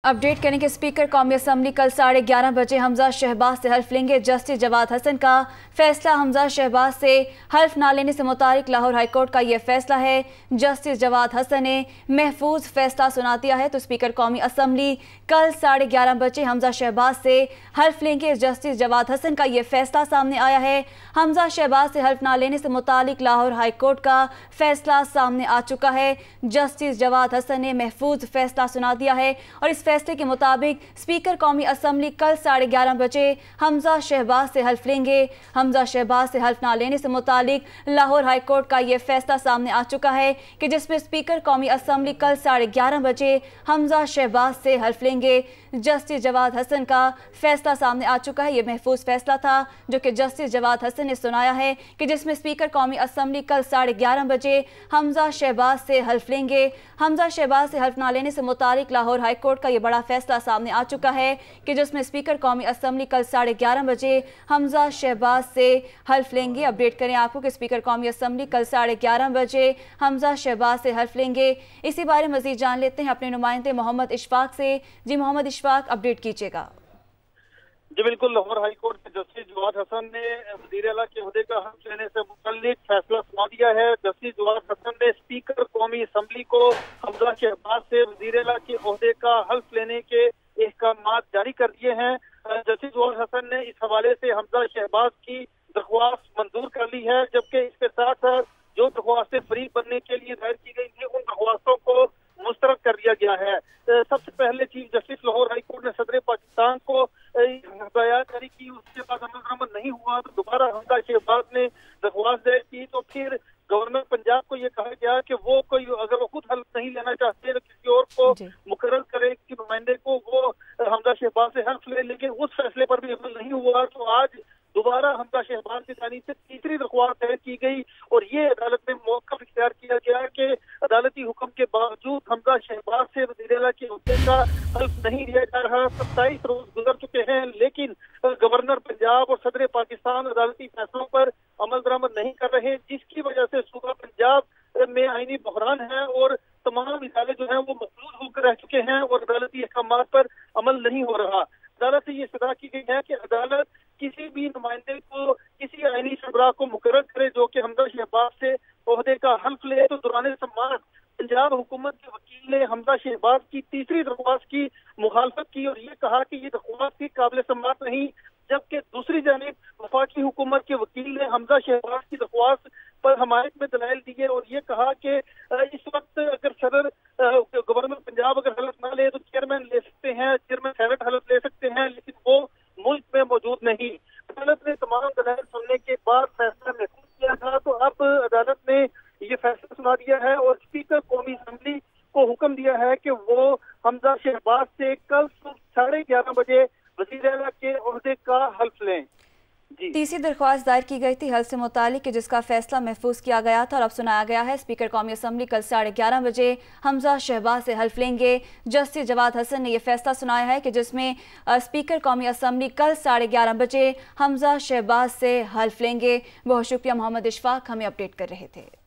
Update करें कि speaker कौमी असम्बली कल 11:30 बजे हमजा शहबाज से हल्फ लेंगे। जस्टिस जवाद हसन का फैसला हमजा शहबाज से हल्फ ना लेने से मुतालिक लाहौर हाई कोर्ट का यह फैसला है। जस्टिस जवाद हसन ने महफूज फैसला सुना दिया है तो स्पीकर कौमी असम्बली कल 11:30 बजे हमजा शहबाज से हल्फ लेंगे। जस्टिस जवाद हसन का यह फैसला सामने आया है। हमजा शहबाज से हल्फ ना लेने से मुतालिक लाहौर हाई कोर्ट का फैसला सामने आ चुका है। जस्टिस जवाद हसन ने महफूज फैसला सुना दिया है और इस फैसले के मुताबिक स्पीकर कौमी असम्बली कल 11:30 बजे हमजा शहबाज से हल्फ लेंगे। हमजा शहबाज से हल्फ ना लेने से मुतालिक लाहौर हाई कोर्ट का यह फैसला सामने आ चुका है कि जिसमें स्पीकर कौमी असम्बली कल 11:30 बजे हमजा शहबाज से हल्फ लेंगे। जस्टिस जवाद हसन का फैसला सामने आ चुका है। यह महफूज फैसला था जो कि जस्टिस जवाद हसन ने सुनाया है कि जिसमें स्पीकर कौमी असम्बली कल 11:30 बजे हमजा शहबाज से हल्फ लेंगे। हमजा शहबाज से हल्फ ना लेने से मुतालिक लाहौर हाई कोर्ट का यह बड़ा फैसला सामने आ चुका है कि जिसमें स्पीकर कौमी असम्बली कल 11:30 बजे हमजा शहबाज से हल्फ लेंगे। अपडेट करें आपको कि स्पीकर कौमी असम्बली कल 11:30 बजे हमजा शहबाज से हल्फ लेंगे। इसी बारे में मजीद जान लेते हैं अपने नुमाइंदे मोहम्मद इशफाक से। जी मोहम्मद इशफाक, अपडेट कीजिएगा। जी बिल्कुल, लाहौर हाई कोर्ट के जस्टिस जवाद हसन ने वज़ीर आला के ओहदे का हल्फ लेने से मुतल्लिक फैसला सुना दिया है। जस्टिस जवाद हसन ने स्पीकर कौमी असम्बली को हमजा शहबाज से वज़ीर आला के ओहदे का हल्फ लेने के अहकामात जारी कर दिए हैं। जस्टिस जवाद हसन ने इस हवाले से हमजा शहबाज की दरख्वास्त मंजूर कर ली है, जबकि इसके साथ साथ जो दरख्वास्तें फरीक बनने के लिए दायर की गई थी उन दरख्वास्तों को मुस्तरद कर दिया गया है। सबसे पहले chief justice Lahore high court ने सदर पाकिस्तान को हदायत जारी की, उसके बाद अमल दरामद नहीं हुआ तो दोबारा हमजा शहबाज ने दरख्वास्त दायर की तो फिर गवर्नर पंजाब को ये कहा गया कि वो कोई अगर वो खुद हल्फ नहीं लेना चाहते तो किसी और को मुकर्रर करे, किसी नुमाइंदे को वो हमजा शहबाज से हल्फ ले, लेकिन उस फैसले पर भी अमल नहीं हुआ तो आज दोबारा हमजा शहबाज की जानिब से तीसरी दरख्वास्त दायर की गई और ये अदालत में मौक़िफ़ इख्तियार किया गया कि अदालती हुक्म के बावजूद हमजा शहबाज से वज़ीर आला के ओहदे का हल्फ नहीं लिया जा रहा। 27 रोज गुजर चुके हैं लेकिन गवर्नर पंजाब और सदर पाकिस्तान अदालती फैसलों पर अमल दरामद नहीं कर रहे, जिसकी वजह से सूबा पंजाब में आईनी बहरान है और तमाम इदारे जो हैं वो मफलूज होकर रह चुके हैं और अदालती अहकामात पर अमल नहीं हो रहा। अदालत से ये सदा की गई है कि अदालत किसी भी नुमाइंदे को किसी आईनी सरबराह को मुकर्रर करे जो कि हमजा शहबाज से ओहदे का हल्फ ले। तो दौरान समाअत पंजाब हुकूमत के वकील ने हमजा शहबाज की तीसरी दरख्वास्त की मुखालफत की और ये कहा कि ये दरख्वास्त की काबिल समाअत नहीं, जबकि दूसरी जानिब वफाकी हुकूमत के वकील ने हमजा शहबाज की दरख्वास्त पर हमायत में दलाइल दिए और ये कहा कि इस वक्त अगर सदर गवर्नर पंजाब अगर हल्फ ना ले तो चेयरमैन ले सकते हैं, चेयरमैन सेनेट हल्फ ले सकते हैं, लेकिन वो मुल्क में मौजूद नहीं। अदालत ने तमाम दलाइल सुनने के बाद फैसला महफूज किया था तो अब अदालत ने ये फैसला सुना दिया है और स्पीकर कौमी असम्बली को हुक्म दिया है कि वो हमजा शहबाज से कल सुबह 11:30 बजे वज़ीर आला के ओहदे का हल्फ लें। तीसरी दरख्वास्त दायर की गई थी हल्फ से मुतालिक कि जिसका फैसला महफूज किया गया था और अब सुनाया गया है स्पीकर कौमी असम्बली कल 11:30 बजे हमजा शहबाज से हल्फ लेंगे। जस्टिस जवाद हसन ने यह फैसला सुनाया है कि जिसमें स्पीकर कौमी असम्बली कल 11:30 बजे हमजा शहबाज से हल्फ लेंगे। बहुत शुक्रिया मोहम्मद इशफाक, हमें अपडेट कर रहे थे।